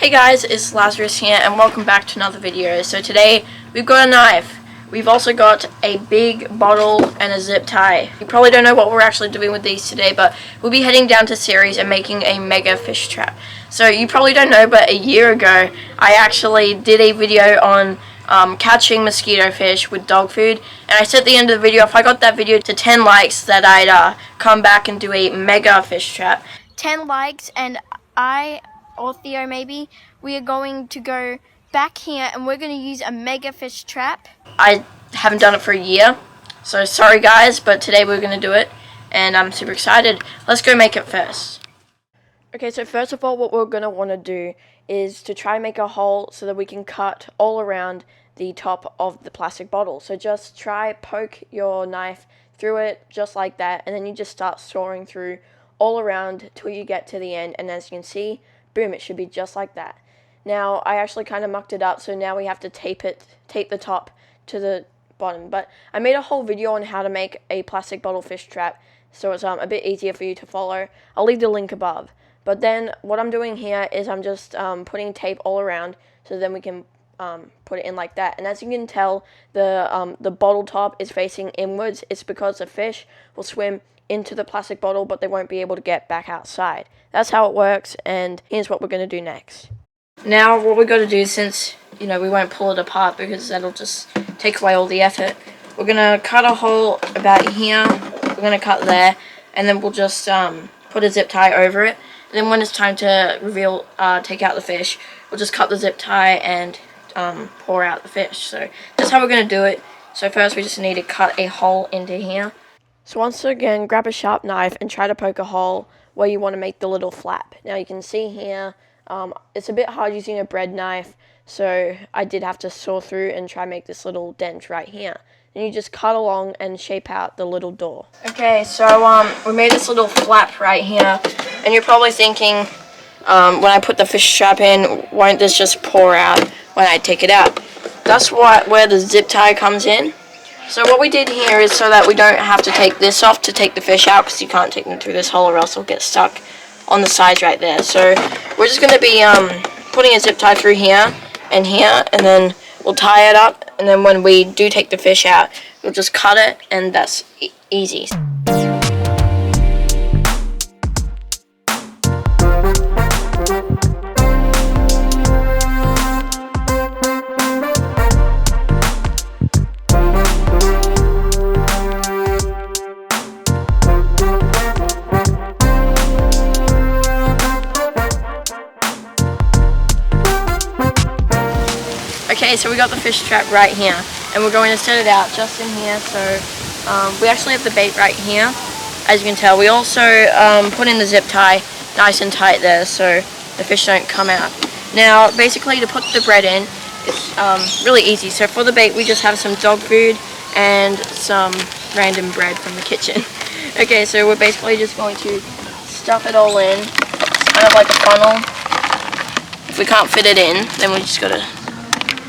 Hey guys, it's Lazarus here and welcome back to another video. So today we've got a knife, we've also got a big bottle and a zip tie. You probably don't know what we're actually doing with these today, but we'll be heading down to Ceres and making a mega fish trap. So you probably don't know, but a year ago I actually did a video on catching mosquito fish with dog food, and I said at the end of the video if I got that video to 10 likes that I'd come back and do a mega fish trap. 10 likes and or Theo maybe, we are going to go back here and we're going to use a mega fish trap. I haven't done it for a year, so sorry guys, but today we're going to do it and I'm super excited. Let's go make it first. Okay, so first of all what we're going to want to do is to try and make a hole so that we can cut all around the top of the plastic bottle. So just poke your knife through it just like that, and then you just start sawing through all around till you get to the end, and as you can see, boom, it should be just like that. Now I actually kind of mucked it up, so now we have to tape the top to the bottom, but I made a whole video on how to make a plastic bottle fish trap, so it's a bit easier for you to follow. I'll leave the link above. But then what I'm doing here is I'm just putting tape all around so then we can put it in like that. And as you can tell, the bottle top is facing inwards. It's because the fish will swim into the plastic bottle, but they won't be able to get back outside. That's how it works, and here's what we're going to do next. Now what we're going to do, since we won't pull it apart because that'll just take away all the effort, we're going to cut a hole about here, we're going to cut there, and then we'll just put a zip tie over it. And then when it's time to take out the fish, we'll just cut the zip tie and pour out the fish. So that's how we're going to do it. So first we just need to cut a hole into here. So once again, grab a sharp knife and try to poke a hole where you want to make the little flap. Now you can see here, it's a bit hard using a bread knife, so I did have to saw through and try and make this little dent right here. And you just cut along and shape out the little door. Okay, so we made this little flap right here, and you're probably thinking, when I put the fish trap in, won't this just pour out when I take it out? That's where the zip tie comes in. So what we did here is so that we don't have to take this off to take the fish out, because you can't take them through this hole or else they'll get stuck on the sides right there. So we're just going to be putting a zip tie through here, and then we'll tie it up, and then when we do take the fish out, we'll just cut it, and that's easy. Okay, so we got the fish trap right here, and we're going to set it out just in here. So we actually have the bait right here, as you can tell. We also put in the zip tie nice and tight there so the fish don't come out. Now basically to put the bread in, it's really easy. So for the bait we just have some dog food and some random bread from the kitchen. Okay, so we're basically just going to stuff it all in. It's kind of like a funnel. If we can't fit it in, then we just gotta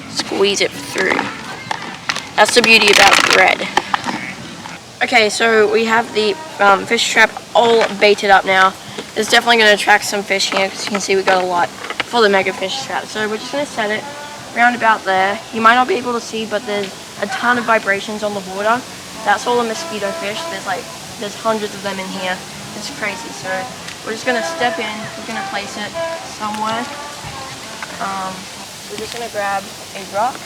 squeeze it through. That's the beauty about bread. Okay, so we have the fish trap all baited up now. It's definitely going to attract some fish here, because you can see we got a lot for the mega fish trap. So we're just going to set it round about there. You might not be able to see, but there's a ton of vibrations on the water. That's all the mosquito fish. There's hundreds of them in here. It's crazy. So we're just going to step in. We're going to place it somewhere. We're just going to grab a rock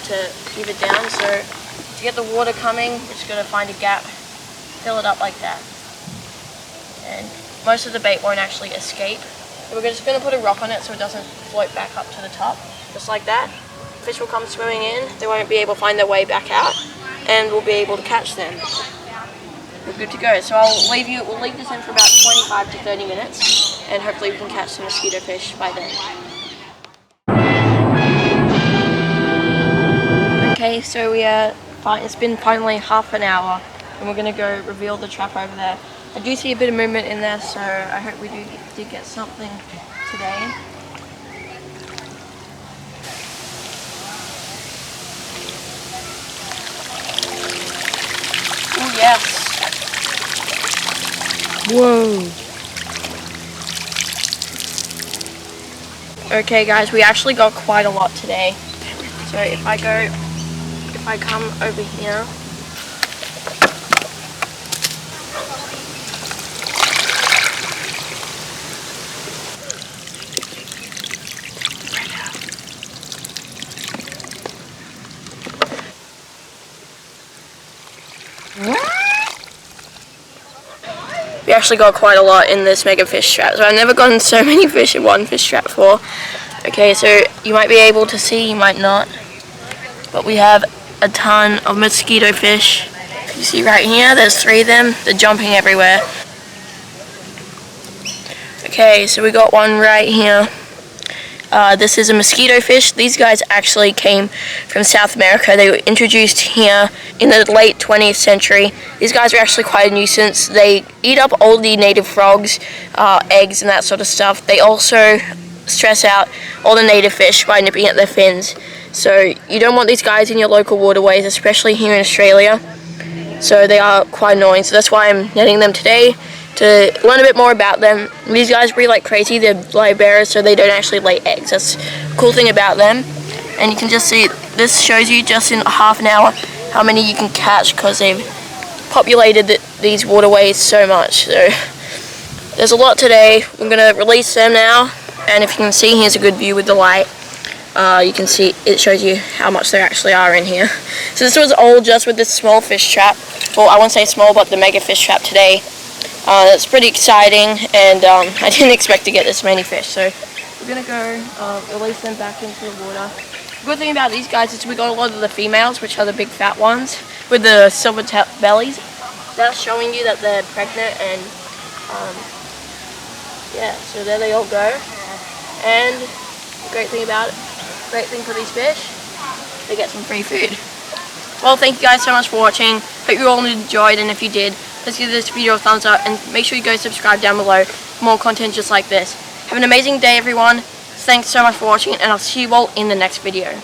to keep it down. So to get the water coming, we're just going to find a gap, fill it up like that. And most of the bait won't actually escape. So we're just going to put a rock on it so it doesn't float back up to the top. Just like that. Fish will come swimming in. They won't be able to find their way back out, and we'll be able to catch them. We're good to go. So we'll leave this in for about 25 to 30 minutes, and hopefully we can catch some mosquito fish by then. Okay, so it's been finally half an hour, and we're going to go reveal the trap over there. I do see a bit of movement in there, so I hope we did get something today. Oh yes. Whoa. Okay guys, we actually got quite a lot today. So if I come over here. We actually got quite a lot in this mega fish trap, so I've never gotten so many fish in one fish trap before. Okay, so you might be able to see, you might not, but we have a ton of mosquito fish. You see right here, there's 3 of them. They're jumping everywhere. Okay, so we got one right here. This is a mosquito fish. These guys actually came from South America. They were introduced here in the late 20th century. These guys are actually quite a nuisance. They eat up all the native frogs, eggs and that sort of stuff. They also stress out all the native fish by nipping at their fins. So you don't want these guys in your local waterways, especially here in Australia. So they are quite annoying. So that's why I'm netting them today, to learn a bit more about them. These guys breed like crazy. They're live bearers, so they don't actually lay eggs. That's the cool thing about them. And you can just see, this shows you just in half an hour how many you can catch, because they've populated these waterways so much. So there's a lot today. I'm going to release them now, and if you can see, here's a good view with the light. You can see it shows you how much there actually are in here. So this was all just with this small fish trap. Well, I won't say small, but the mega fish trap today. That's pretty exciting, and I didn't expect to get this many fish. So we're gonna go release them back into the water. The good thing about these guys is we got a lot of the females, which are the big fat ones with the silver bellies. That's showing you that they're pregnant, and yeah, so there they all go. And the great thing for these fish, they get some free food. Well, thank you guys so much for watching. Hope you all enjoyed, and if you did, let's give this video a thumbs up, and make sure you go subscribe down below for more content just like this. Have an amazing day, everyone. Thanks so much for watching, and I'll see you all in the next video.